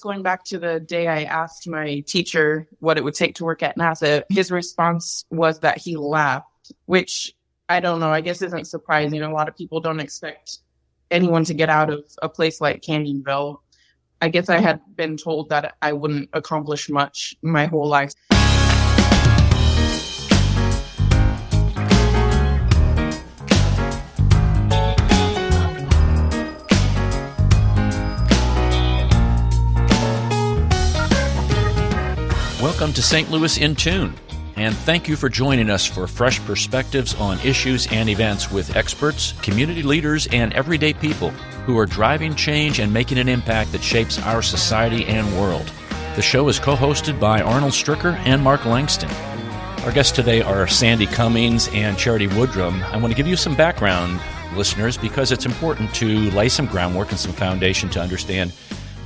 Going back to the day I asked my teacher what it would take to work at NASA, his response was that he laughed, which I don't know, I guess isn't surprising. A lot of people don't expect anyone to get out of a place like Canyonville. I guess I had been told that I wouldn't accomplish much my whole life. Welcome to St. Louis in Tune, and thank you for joining us for fresh perspectives on issues and events with experts, community leaders, and everyday people who are driving change and making an impact that shapes our society and world. The show is co-hosted by Arnold Stricker and Mark Langston. Our guests today are Sandy Cummings and Charity Woodrum. I want to give you some background, listeners, because it's important to lay some groundwork and some foundation to understand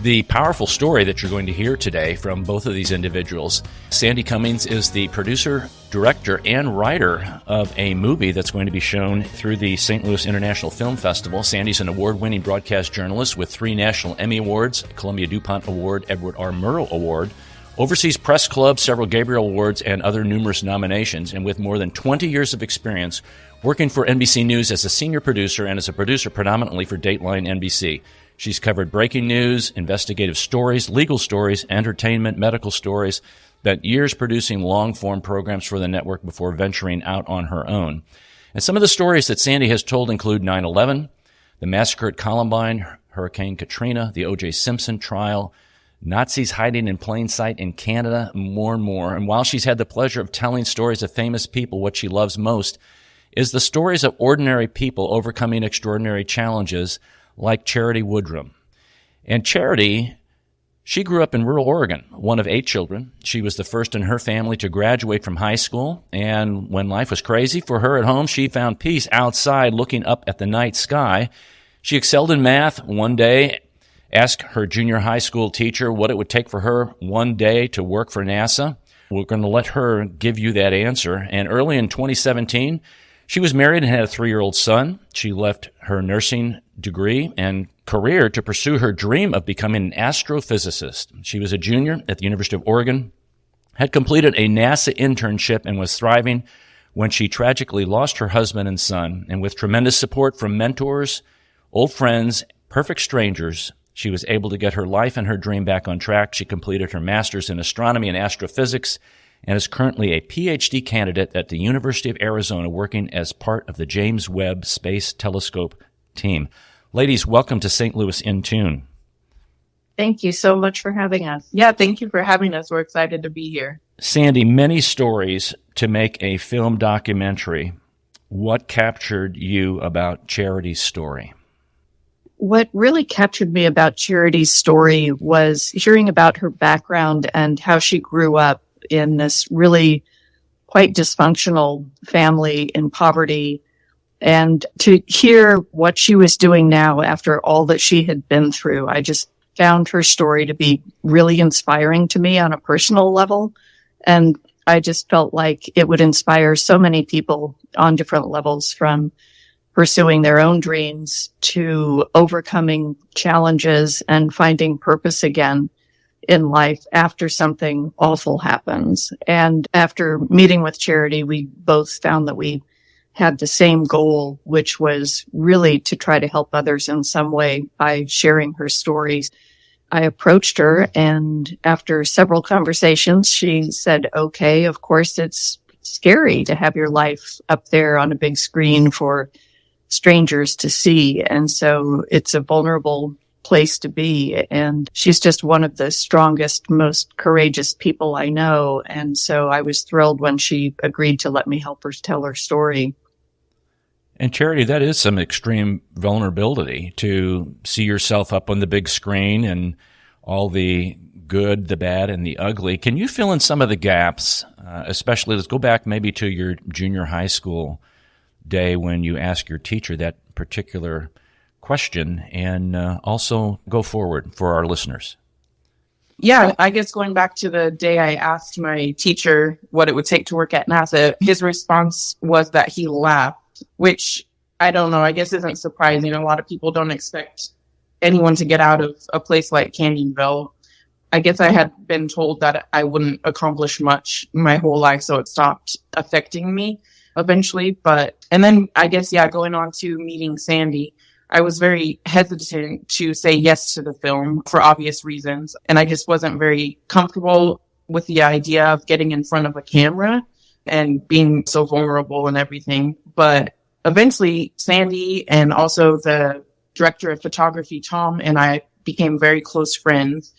the powerful story that you're going to hear today from both of these individuals. Sandy Cummings is the producer, director, and writer of a movie that's going to be shown through the St. Louis International Film Festival. Sandy's an award-winning broadcast journalist with 3 National Emmy Awards, a Columbia DuPont Award, Edward R. Murrow Award, Overseas Press Club, several Gabriel Awards, and other numerous nominations, and with more than 20 years of experience working for NBC News as a senior producer and as a producer predominantly for Dateline NBC. She's covered breaking news, investigative stories, legal stories, entertainment, medical stories, spent years producing long-form programs for the network before venturing out on her own. And some of the stories that Sandy has told include 9/11, the massacre at Columbine, Hurricane Katrina, the O.J. Simpson trial, Nazis hiding in plain sight in Canada, more and more. And while she's had the pleasure of telling stories of famous people, what she loves most is the stories of ordinary people overcoming extraordinary challenges, like Charity Woodrum. And Charity, she grew up in rural Oregon, one of 8 children. She was the first in her family to graduate from high school, and when life was crazy for her at home, she found peace outside looking up at the night sky. She excelled in math. One day, asked her junior high school teacher what it would take for her one day to work for NASA. We're going to let her give you that answer. And early in 2017, she was married and had a 3-year-old son. She left her nursing degree and career to pursue her dream of becoming an astrophysicist. She was a junior at the University of Oregon, had completed a NASA internship, and was thriving when she tragically lost her husband and son. And with tremendous support from mentors, old friends, perfect strangers, she was able to get her life and her dream back on track. She completed her master's in astronomy and astrophysics and is currently a PhD candidate at the University of Arizona, working as part of the James Webb Space Telescope team. Ladies, welcome to St. Louis in Tune. Thank you so much for having us. Yeah, thank you for having us. We're excited to be here. Sandy, many stories to make a film documentary. What captured you about Charity's story? What really captured me about Charity's story was hearing about her background and how she grew up in this really quite dysfunctional family in poverty. And to hear what she was doing now after all that she had been through, I just found her story to be really inspiring to me on a personal level. And I just felt like it would inspire so many people on different levels, from pursuing their own dreams to overcoming challenges and finding purpose again in life after something awful happens. And after meeting with Charity, we both found that we had the same goal, which was really to try to help others in some way by sharing her stories. I approached her, and after several conversations, she said, okay, of course it's scary to have your life up there on a big screen for strangers to see. And so it's a vulnerable place to be. And she's just one of the strongest, most courageous people I know. And so I was thrilled when she agreed to let me help her tell her story. And Charity, that is some extreme vulnerability to see yourself up on the big screen and all the good, the bad, and the ugly. Can you fill in some of the gaps, especially, let's go back maybe to your junior high school day when you asked your teacher that particular question, and also go forward for our listeners. Yeah, I guess going back to the day I asked my teacher what it would take to work at NASA, his response was that he laughed, which I don't know, I guess isn't surprising. A lot of people don't expect anyone to get out of a place like Canyonville. I guess I had been told that I wouldn't accomplish much my whole life, so it stopped affecting me eventually. And then I guess, yeah, going on to meeting Sandy, I was very hesitant to say yes to the film for obvious reasons. And I just wasn't very comfortable with the idea of getting in front of a camera and being so vulnerable and everything. But eventually, Sandy and also the director of photography, Tom, and I became very close friends.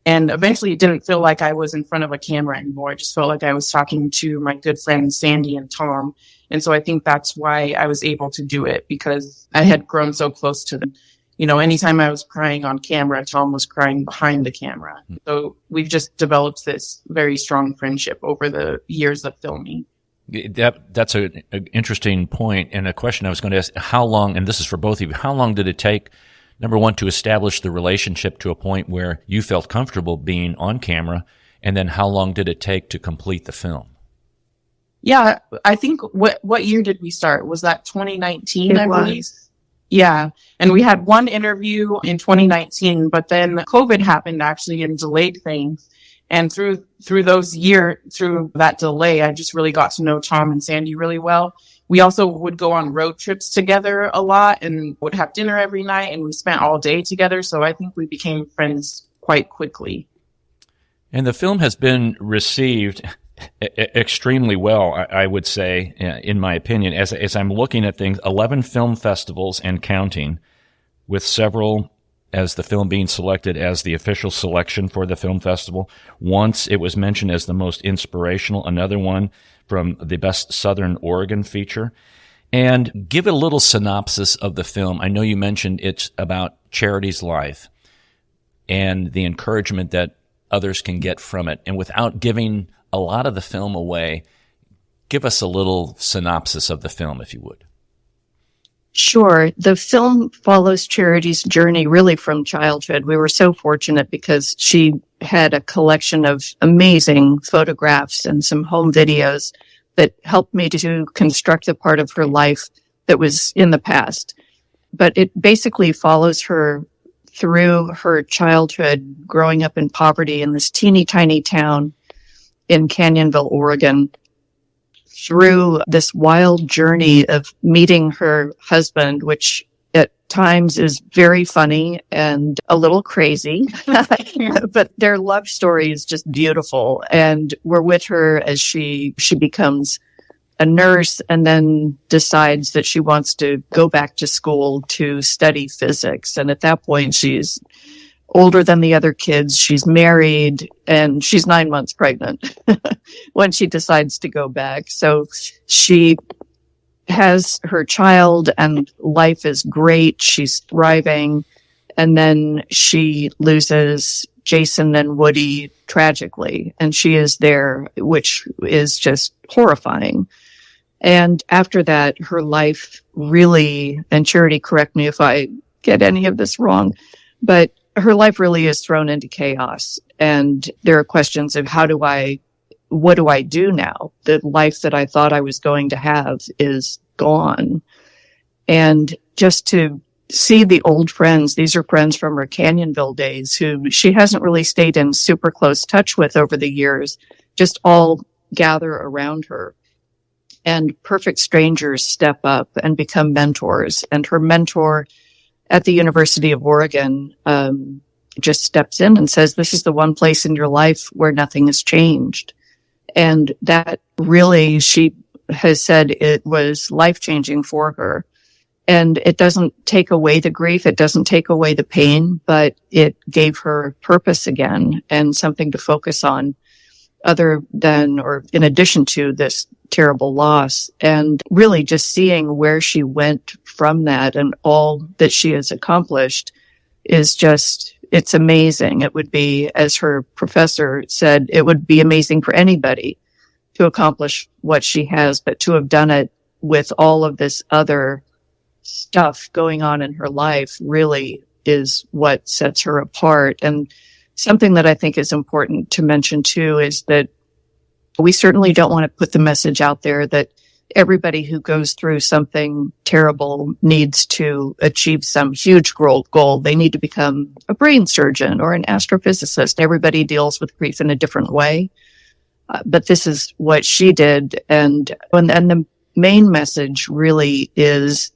And eventually it didn't feel like I was in front of a camera anymore. I just felt like I was talking to my good friends, Sandy and Tom. And so I think that's why I was able to do it, because I had grown so close to them. You know, anytime I was crying on camera, Tom was crying behind the camera. So we've just developed this very strong friendship over the years of filming. That's an interesting point, and a question I was going to ask, how long, and this is for both of you, how long did it take, number one, to establish the relationship to a point where you felt comfortable being on camera, and then how long did it take to complete the film? Yeah, I think, what year did we start? Was that 2019, I believe? Yeah, and we had one interview in 2019, but then COVID happened actually and delayed things. And through that delay, I just really got to know Tom and Sandy really well. We also would go on road trips together a lot and would have dinner every night, and we spent all day together. So I think we became friends quite quickly. And the film has been received extremely well, I would say, in my opinion. As I'm looking at things, 11 film festivals and counting, with several as the film being selected as the official selection for the film festival. Once it was mentioned as the most inspirational, another one from the Best Southern Oregon feature. And give a little synopsis of the film. I know you mentioned it's about Charity's life and the encouragement that others can get from it. And without giving a lot of the film away, give us a little synopsis of the film, if you would. Sure. The film follows Charity's journey really from childhood. We were so fortunate because she had a collection of amazing photographs and some home videos that helped me to construct the part of her life that was in the past. But it basically follows her through her childhood, growing up in poverty in this teeny tiny town in Canyonville, Oregon, through this wild journey of meeting her husband, which at times is very funny and a little crazy, but their love story is just beautiful. And we're with her as she becomes a nurse and then decides that she wants to go back to school to study physics. And at that point, she's older than the other kids. She's married and she's 9 months pregnant when she decides to go back. So she has her child and life is great. She's thriving. And then she loses Jason and Woody tragically. And she is there, which is just horrifying. And after that, her life really, and Charity, correct me if I get any of this wrong, but her life really is thrown into chaos. And there are questions of what do I do now? The life that I thought I was going to have is gone. And just to see the old friends, these are friends from her Canyonville days who she hasn't really stayed in super close touch with over the years, just all gather around her. And perfect strangers step up and become mentors. And her mentor at the University of Oregon just steps in and says, this is the one place in your life where nothing has changed. And that really, she has said it was life-changing for her. And it doesn't take away the grief. It doesn't take away the pain, but it gave her purpose again and something to focus on other than, or in addition to, this terrible loss. And really just seeing where she went from that and all that she has accomplished is just, it's amazing. It would be, as her professor said, it would be amazing for anybody to accomplish what she has, but to have done it with all of this other stuff going on in her life really is what sets her apart. And something that I think is important to mention too is that we certainly don't want to put the message out there that everybody who goes through something terrible needs to achieve some huge goal. They need to become a brain surgeon or an astrophysicist. Everybody deals with grief in a different way. But this is what she did. And the main message really is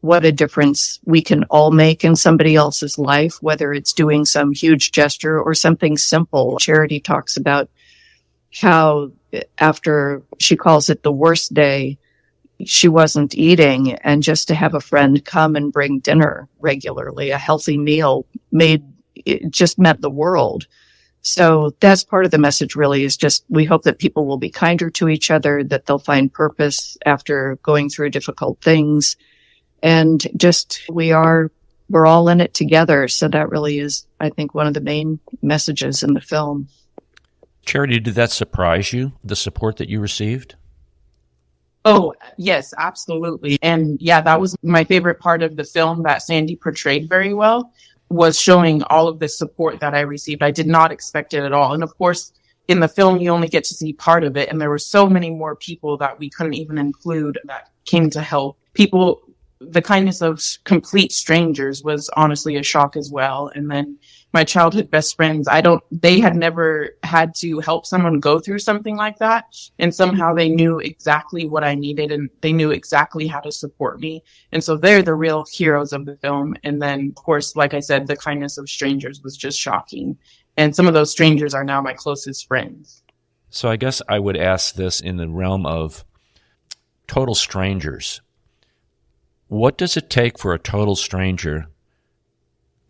what a difference we can all make in somebody else's life, whether it's doing some huge gesture or something simple. Charity talks about how after, she calls it the worst day, she wasn't eating, and just to have a friend come and bring dinner regularly, a healthy meal, it just meant the world. So that's part of the message really, is just we hope that people will be kinder to each other, that they'll find purpose after going through difficult things. And just we're all in it together. So that really is, I think, one of the main messages in the film. Charity, did that surprise you, the support that you received? Oh, yes, absolutely. And yeah, that was my favorite part of the film that Sandy portrayed very well, was showing all of the support that I received. I did not expect it at all. And of course, in the film, you only get to see part of it. And there were so many more people that we couldn't even include that came to help. People, the kindness of complete strangers was honestly a shock as well. And then my childhood best friends, they had never had to help someone go through something like that. And somehow they knew exactly what I needed, and they knew exactly how to support me. And so they're the real heroes of the film. And then, of course, like I said, the kindness of strangers was just shocking. And some of those strangers are now my closest friends. So I guess I would ask this in the realm of total strangers. What does it take for a total stranger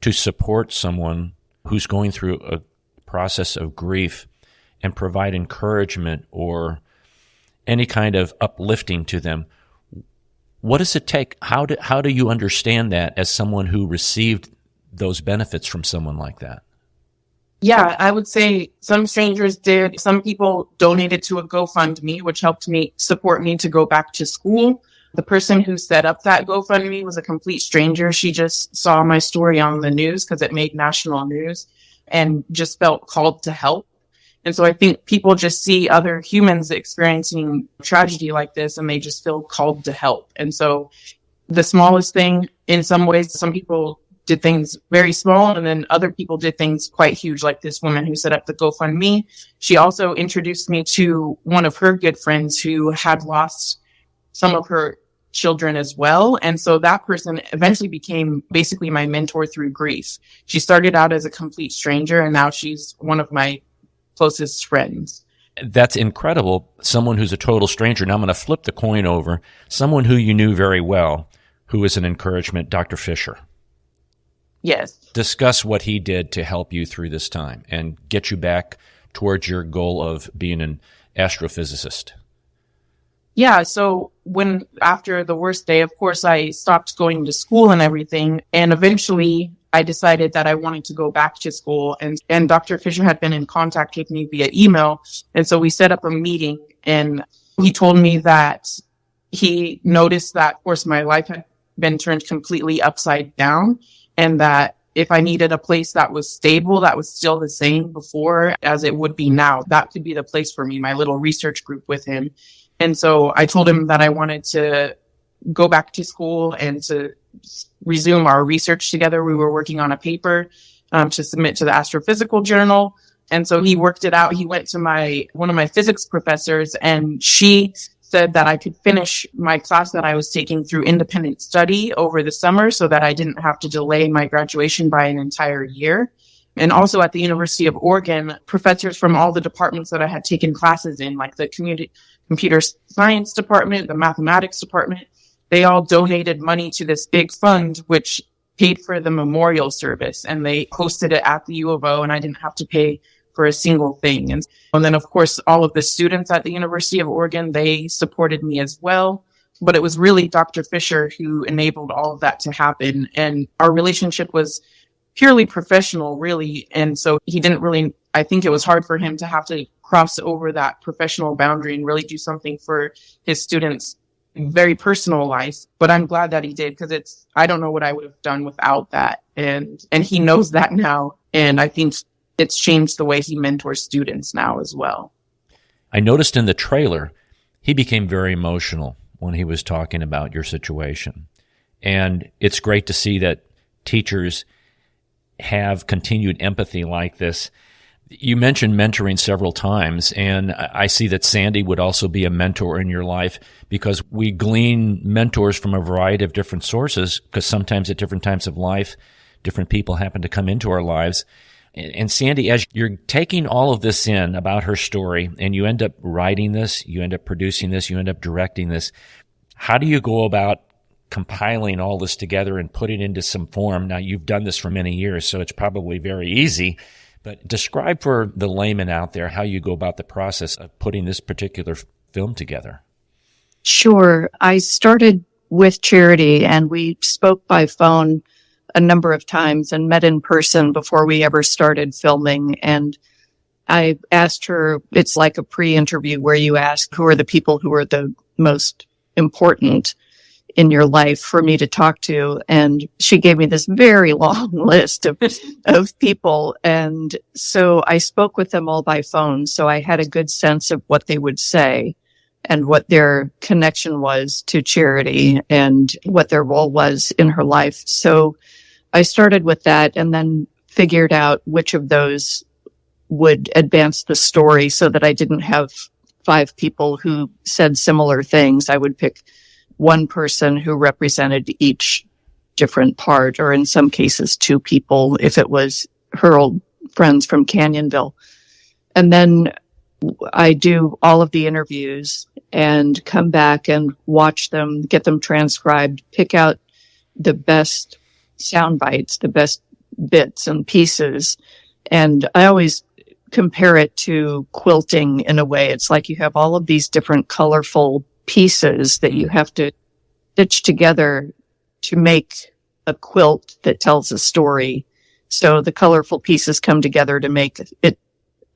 to support someone who's going through a process of grief and provide encouragement or any kind of uplifting to them? What does it take? How do you understand that as someone who received those benefits from someone like that? Yeah, I would say some strangers did. Some people donated to a GoFundMe, which helped me support me to go back to school. The person who set up that GoFundMe was a complete stranger. She just saw my story on the news because it made national news and just felt called to help. And so I think people just see other humans experiencing tragedy like this and they just feel called to help. And so the smallest thing, in some ways, some people did things very small, and then other people did things quite huge, like this woman who set up the GoFundMe. She also introduced me to one of her good friends who had lost some of her children as well. And so that person eventually became basically my mentor through grief. She started out as a complete stranger, and now she's one of my closest friends. That's incredible. Someone who's a total stranger. Now I'm going to flip the coin over. Someone who you knew very well, who is an encouragement, Dr. Fisher. Yes. Discuss what he did to help you through this time and get you back towards your goal of being an astrophysicist. Yeah, so after the worst day, of course, I stopped going to school and everything. And eventually I decided that I wanted to go back to school. And Dr. Fisher had been in contact with me via email. And so we set up a meeting, and he told me that he noticed that, of course, my life had been turned completely upside down, and that if I needed a place that was stable, that was still the same before as it would be now, that could be the place for me, my little research group with him. And so I told him that I wanted to go back to school and to resume our research together. We were working on a paper to submit to the Astrophysical Journal. And so he worked it out. He went to one of my physics professors, and she said that I could finish my class that I was taking through independent study over the summer so that I didn't have to delay my graduation by an entire year. And also at the University of Oregon, professors from all the departments that I had taken classes in, like the computer science department, the mathematics department, they all donated money to this big fund, which paid for the memorial service. And they hosted it at the U of O, and I didn't have to pay for a single thing. And then, of course, all of the students at the University of Oregon, they supported me as well. But it was really Dr. Fisher who enabled all of that to happen. And our relationship was purely professional, really. And so I think it was hard for him to have to cross over that professional boundary and really do something for his students' very personal life. But I'm glad that he did, because I don't know what I would have done without that. And he knows that now. And I think it's changed the way he mentors students now as well. I noticed in the trailer, he became very emotional when he was talking about your situation. And it's great to see that teachers have continued empathy like this. You mentioned mentoring several times, and I see that Sandy would also be a mentor in your life, because we glean mentors from a variety of different sources, because sometimes at different times of life, different people happen to come into our lives. And Sandy, as you're taking all of this in about her story, and you end up writing this, you end up producing this, you end up directing this, how do you go about compiling all this together and putting it into some form? Now, you've done this for many years, so it's probably very easy. But describe for the layman out there how you go about the process of putting this particular film together. Sure. I started with Charity, and we spoke by phone a number of times and met in person before we ever started filming. And I asked her, it's like a pre-interview where you ask who are the people who are the most important in your life for me to talk to. And she gave me this very long list of people. And so I spoke with them all by phone. So I had a good sense of what they would say and what their connection was to Charity and what their role was in her life. So I started with that and then figured out which of those would advance the story so that I didn't have 5 people who said similar things. I would pick one person who represented each different part, or in some cases 2 people if it was her old friends from Canyonville. And then I do all of the interviews and come back and watch them, get them transcribed, pick out the best sound bites, the best bits and pieces. And I always compare it to quilting in a way. It's like you have all of these different colorful pieces that you have to stitch together to make a quilt that tells a story. So the colorful pieces come together to make it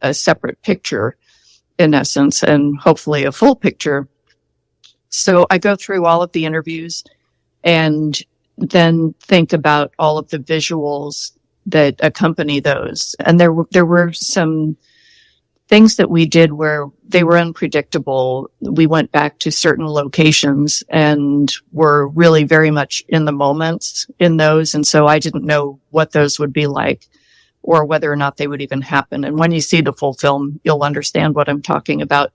a separate picture, in essence, and hopefully a full picture. So I go through all of the interviews and then think about all of the visuals that accompany those. And there were some things that we did where they were unpredictable. We went back to certain locations and were really very much in the moment in those. And so I didn't know what those would be like or whether or not they would even happen. And when you see the full film, you'll understand what I'm talking about.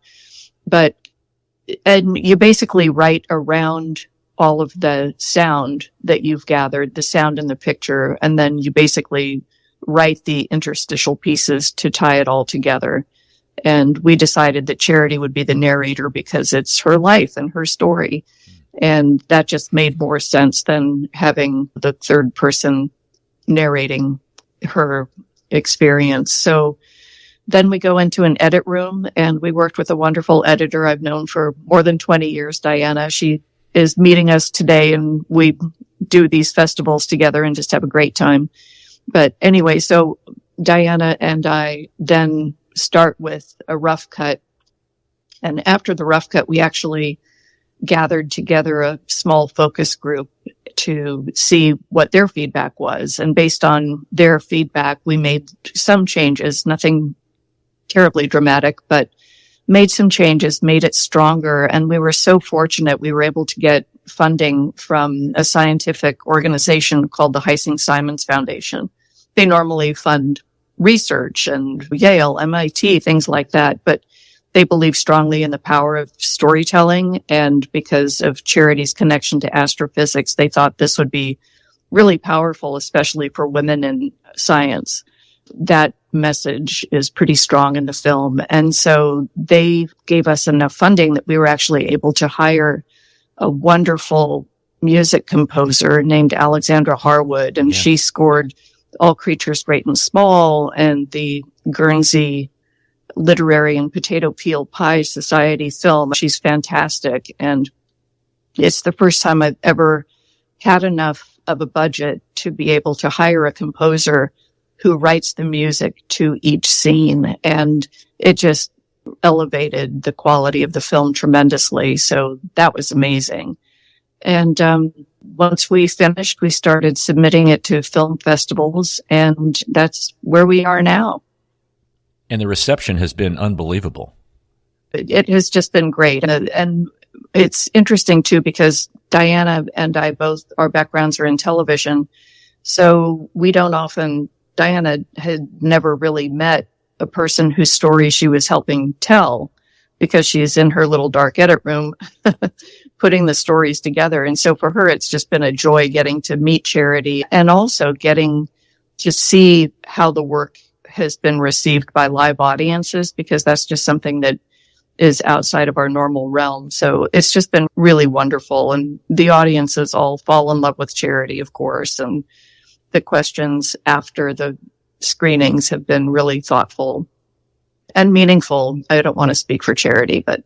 And you basically write around all of the sound that you've gathered, the sound in the picture, and then you basically write the interstitial pieces to tie it all together. And we decided that Charity would be the narrator because it's her life and her story. And that just made more sense than having the third person narrating her experience. So then we go into an edit room, and we worked with a wonderful editor I've known for more than 20 years, Diana. She is meeting us today, and we do these festivals together and just have a great time. But anyway, so Diana and I then start with a rough cut. And after the rough cut, we actually gathered together a small focus group to see what their feedback was. And based on their feedback, we made some changes, nothing terribly dramatic, but made some changes, made it stronger. And we were so fortunate we were able to get funding from a scientific organization called the Heising-Simons Foundation. They normally fund research and Yale, MIT, things like that, but they believe strongly in the power of storytelling. And because of Charity's connection to astrophysics, they thought this would be really powerful, especially for women in science. That message is pretty strong in the film. And so they gave us enough funding that we were actually able to hire a wonderful music composer named Alexandra Harwood. And she scored All Creatures Great and Small and the Guernsey Literary and Potato Peel Pie Society film. She's fantastic. And it's the first time I've ever had enough of a budget to be able to hire a composer who writes the music to each scene. And it just elevated the quality of the film tremendously. So that was amazing. And once we finished, we started submitting it to film festivals, and that's where we are now. And the reception has been unbelievable. it has just been great. And it's interesting too, because Diana and I both, our backgrounds are in television. So Diana had never really met a person whose story she was helping tell, because she's in her little dark edit room putting the stories together. And so for her, it's just been a joy getting to meet Charity and also getting to see how the work has been received by live audiences, because that's just something that is outside of our normal realm. So it's just been really wonderful. And the audiences all fall in love with Charity, of course. And the questions after the screenings have been really thoughtful and meaningful. I don't want to speak for Charity, but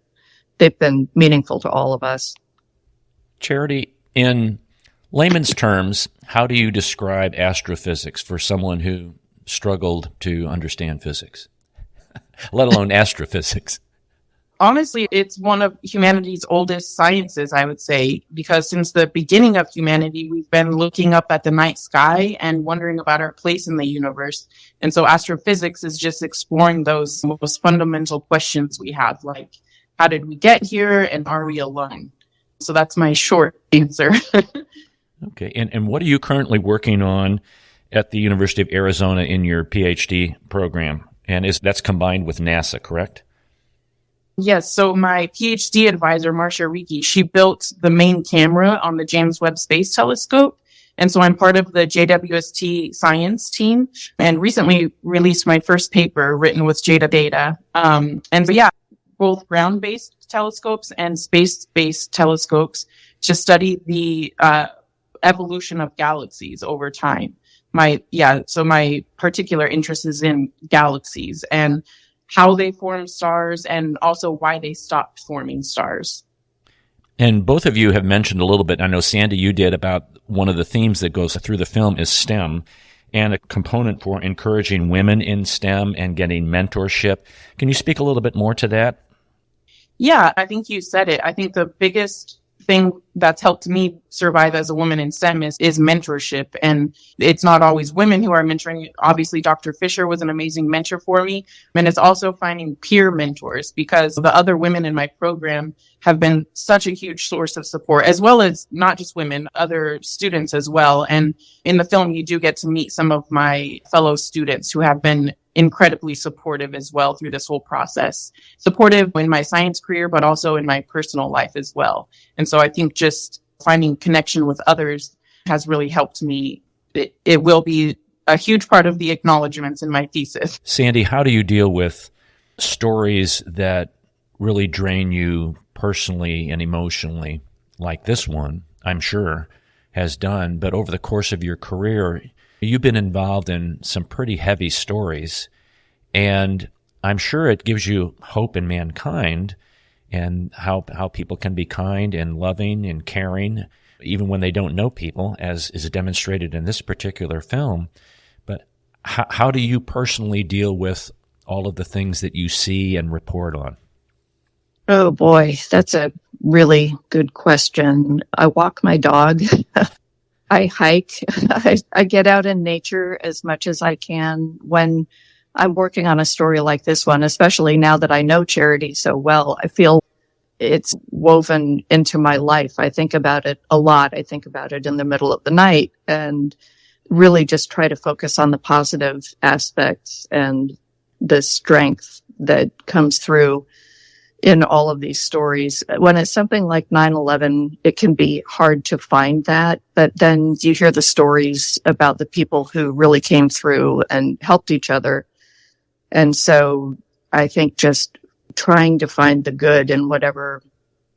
they've been meaningful to all of us. Charity, in layman's terms, how do you describe astrophysics for someone who struggled to understand physics, let alone astrophysics? Honestly, it's one of humanity's oldest sciences, I would say, because since the beginning of humanity, we've been looking up at the night sky and wondering about our place in the universe. And so astrophysics is just exploring those most fundamental questions we have, like, how did we get here and are we alone? So that's my short answer. Okay. And what are you currently working on at the University of Arizona in your PhD program? And that's combined with NASA, correct? Yes. So my PhD advisor, Marcia Ricci, she built the main camera on the James Webb Space Telescope. And so I'm part of the JWST science team and recently released my first paper written with Jada Data. And so, yeah, both ground-based telescopes and space-based telescopes to study the evolution of galaxies over time. My particular interest is in galaxies and how they form stars and also why they stopped forming stars. And both of you have mentioned a little bit, I know Sandy, you did, about one of the themes that goes through the film is STEM and a component for encouraging women in STEM and getting mentorship. Can you speak a little bit more to that? Yeah, I think you said it. I think the biggest thing that's helped me survive as a woman in STEM is mentorship. And it's not always women who are mentoring. Obviously, Dr. Fisher was an amazing mentor for me. And it's also finding peer mentors, because the other women in my program have been such a huge source of support, as well as not just women, other students as well. And in the film, you do get to meet some of my fellow students who have been incredibly supportive as well through this whole process. Supportive in my science career, but also in my personal life as well. And so I think just finding connection with others has really helped me. It will be a huge part of the acknowledgments in my thesis. Sandy, how do you deal with stories that really drain you personally and emotionally, like this one, I'm sure, has done, but over the course of your career, you've been involved in some pretty heavy stories, and I'm sure it gives you hope in mankind and how people can be kind and loving and caring, even when they don't know people, as is demonstrated in this particular film. But how do you personally deal with all of the things that you see and report on? Oh boy, that's a really good question. I walk my dog. I hike. I get out in nature as much as I can when I'm working on a story like this one, especially now that I know Charity so well. I feel it's woven into my life. I think about it a lot. I think about it in the middle of the night and really just try to focus on the positive aspects and the strength that comes through in all of these stories. When it's something like 9/11, it can be hard to find that, but then you hear the stories about the people who really came through and helped each other. And so I think just trying to find the good in whatever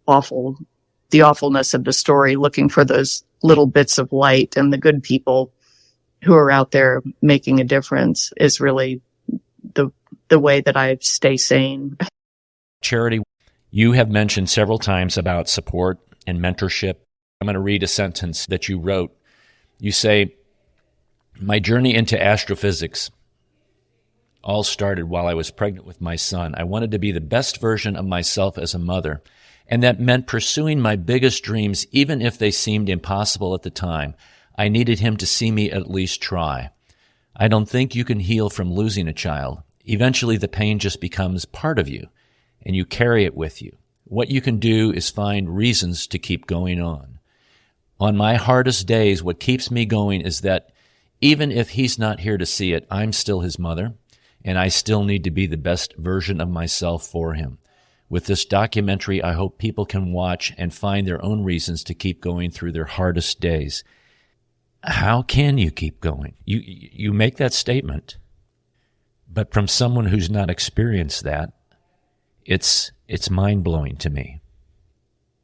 the awfulness of the story, looking for those little bits of light and the good people who are out there making a difference is really the way that I stay sane. Charity, you have mentioned several times about support and mentorship. I'm going to read a sentence that you wrote. You say, "My journey into astrophysics all started while I was pregnant with my son. I wanted to be the best version of myself as a mother, and that meant pursuing my biggest dreams even if they seemed impossible at the time. I needed him to see me at least try. I don't think you can heal from losing a child. Eventually the pain just becomes part of you. and you carry it with you. What you can do is find reasons to keep going on. On my hardest days, what keeps me going is that even if he's not here to see it, I'm still his mother, and I still need to be the best version of myself for him. With this documentary, I hope people can watch and find their own reasons to keep going through their hardest days. How can you keep going? You make that statement, but from someone who's not experienced that, it's mind-blowing to me.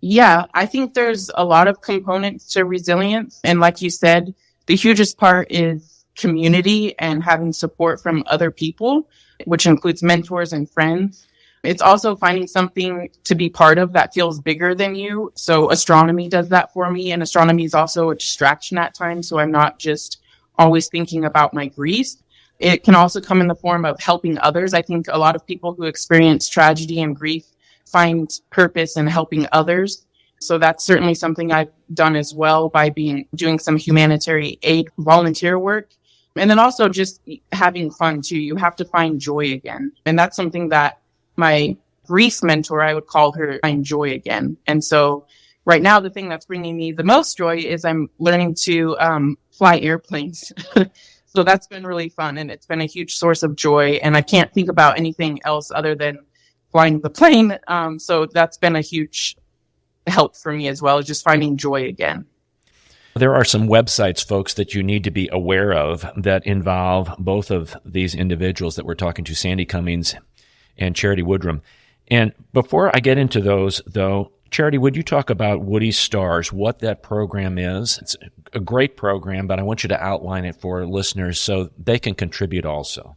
Yeah, I think there's a lot of components to resilience. And like you said, the hugest part is community and having support from other people, which includes mentors and friends. It's also finding something to be part of that feels bigger than you. So astronomy does that for me. And astronomy is also a distraction at times. So I'm not just always thinking about my grief. It can also come in the form of helping others. I think a lot of people who experience tragedy and grief find purpose in helping others. So that's certainly something I've done as well by doing some humanitarian aid volunteer work. And then also just having fun too. You have to find joy again. And that's something that my grief mentor, I would call her, find joy again. And so right now, the thing that's bringing me the most joy is I'm learning to fly airplanes. So that's been really fun, and it's been a huge source of joy. And I can't think about anything else other than flying the plane. So that's been a huge help for me as well, just finding joy again. There are some websites, folks, that you need to be aware of that involve both of these individuals that we're talking to, Sandy Cummings and Charity Woodrum. And before I get into those, though, Charity, would you talk about Woody's Stars, what that program is? It's a great program, but I want you to outline it for listeners so they can contribute also.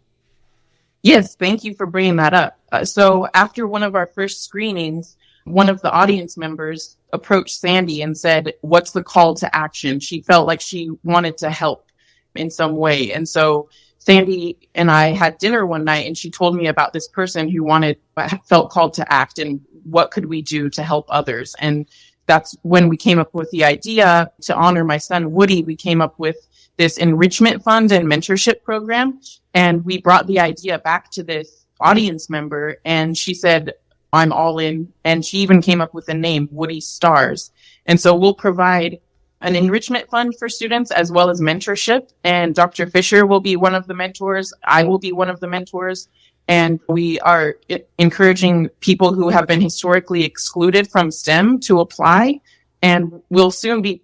Yes, thank you for bringing that up. So after one of our first screenings, one of the audience members approached Sandy and said, "What's the call to action?" She felt like she wanted to help in some way. And so Sandy and I had dinner one night, and she told me about this person who felt called to act, and what could we do to help others? And that's when we came up with the idea to honor my son, Woody. We came up with this enrichment fund and mentorship program. And we brought the idea back to this audience member, and she said, "I'm all in." And she even came up with the name Woody's Stars. And so we'll provide an enrichment fund for students as well as mentorship. And Dr. Fisher will be one of the mentors. I will be one of the mentors. And we are encouraging people who have been historically excluded from STEM to apply. And we'll soon be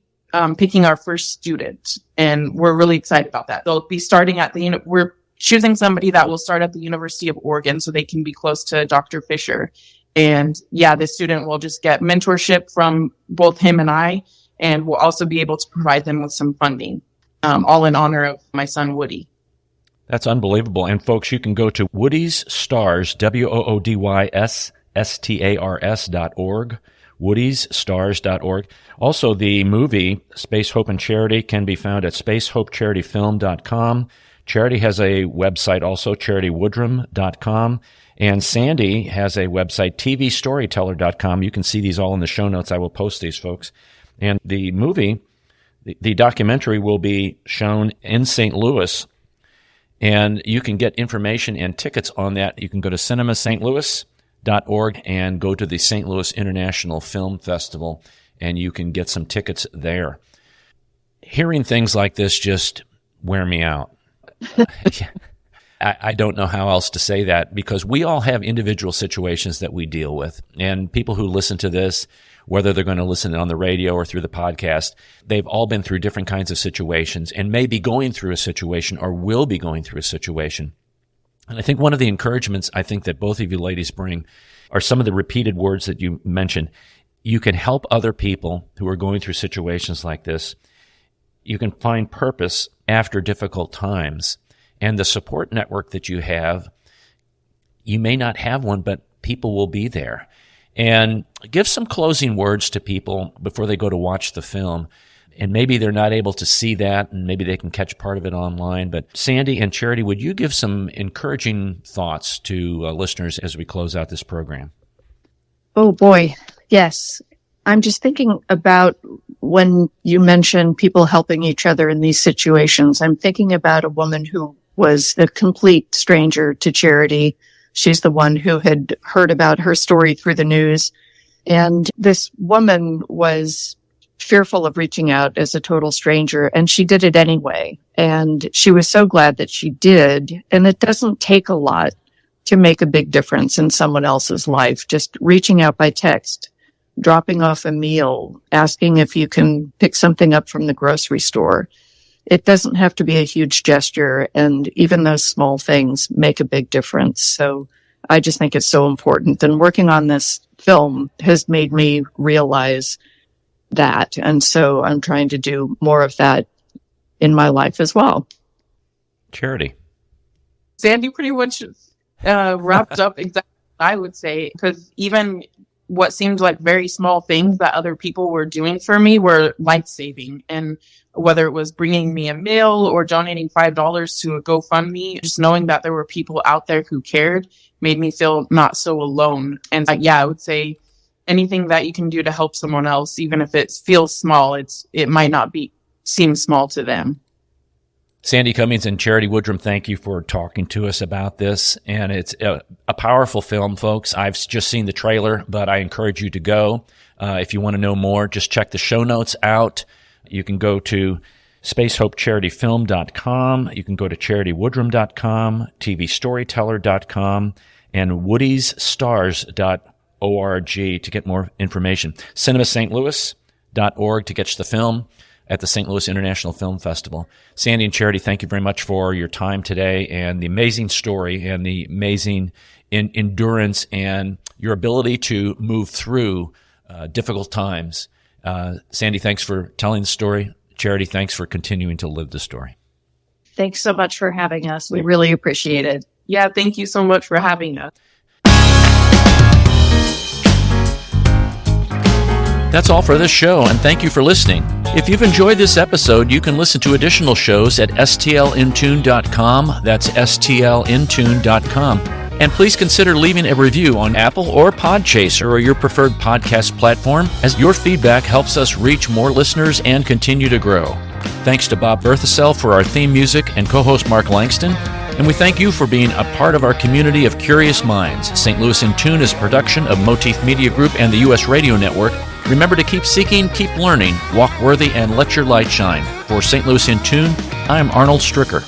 picking our first student. And we're really excited about that. They'll be starting we're choosing somebody that will start at the University of Oregon so they can be close to Dr. Fisher. And yeah, this student will just get mentorship from both him and I, and we'll also be able to provide them with some funding, all in honor of my son, Woody. That's unbelievable. And folks, you can go to Woody's Stars, WOODYSSTARS.org, woodysstars.org. Also, the movie Space, Hope, and Charity can be found at spacehopecharityfilm.com. Charity has a website also, charitywoodrum.com. And Sandy has a website, tvstoryteller.com. You can see these all in the show notes. I will post these, folks. And the movie, the documentary will be shown in St. Louis. And you can get information and tickets on that. You can go to cinemastlouis.org and go to the St. Louis International Film Festival, and you can get some tickets there. Hearing things like this just wear me out. I don't know how else to say that, because we all have individual situations that we deal with. And people who listen to this, whether they're going to listen on the radio or through the podcast, they've all been through different kinds of situations and may be going through a situation or will be going through a situation. And I think one of the encouragements I think that both of you ladies bring are some of the repeated words that you mentioned. You can help other people who are going through situations like this. You can find purpose after difficult times. And the support network that you have, you may not have one, but people will be there. And give some closing words to people before they go to watch the film. And maybe they're not able to see that, and maybe they can catch part of it online. But Sandy and Charity, would you give some encouraging thoughts to listeners as we close out this program? Oh, boy. Yes. I'm just thinking about when you mention people helping each other in these situations. I'm thinking about a woman who was a complete stranger to Charity, she's the one who had heard about her story through the news. And this woman was fearful of reaching out as a total stranger, and she did it anyway. And she was so glad that she did. And it doesn't take a lot to make a big difference in someone else's life. Just reaching out by text, dropping off a meal, asking if you can pick something up from the grocery store. It doesn't have to be a huge gesture, and even those small things make a big difference. So I just think it's so important. And working on this film has made me realize that. And so I'm trying to do more of that in my life as well. Charity. Sandy pretty much wrapped up exactly what I would say, because even what seemed like very small things that other people were doing for me were life-saving. And whether it was bringing me a meal or donating $5 to a GoFundMe, just knowing that there were people out there who cared made me feel not so alone. And I would say anything that you can do to help someone else, even if it feels small, it might not seem small to them. Sandy Cummings and Charity Woodrum, thank you for talking to us about this. And it's a powerful film, folks. I've just seen the trailer, but I encourage you to go. If you want to know more, just check the show notes out. You can go to spacehopecharityfilm.com. You can go to charitywoodrum.com, tvstoryteller.com, and woodiesstars.org to get more information. cinemastlouis.org to catch the film at the St. Louis International Film Festival. Sandy and Charity, thank you very much for your time today and the amazing story and the amazing endurance and your ability to move through difficult times. Sandy, thanks for telling the story. Charity, thanks for continuing to live the story. Thanks so much for having us. We really appreciate it. Yeah, thank you so much for having us. That's all for this show, and thank you for listening. If you've enjoyed this episode, you can listen to additional shows at stlintune.com. That's stlintune.com. And please consider leaving a review on Apple or Podchaser or your preferred podcast platform, as your feedback helps us reach more listeners and continue to grow. Thanks to Bob Berthasell for our theme music and co-host Mark Langston. And we thank you for being a part of our community of curious minds. St. Louis in Tune is a production of Motif Media Group and the U.S. Radio Network. Remember to keep seeking, keep learning, walk worthy, and let your light shine. For St. Louis in Tune, I am Arnold Stricker.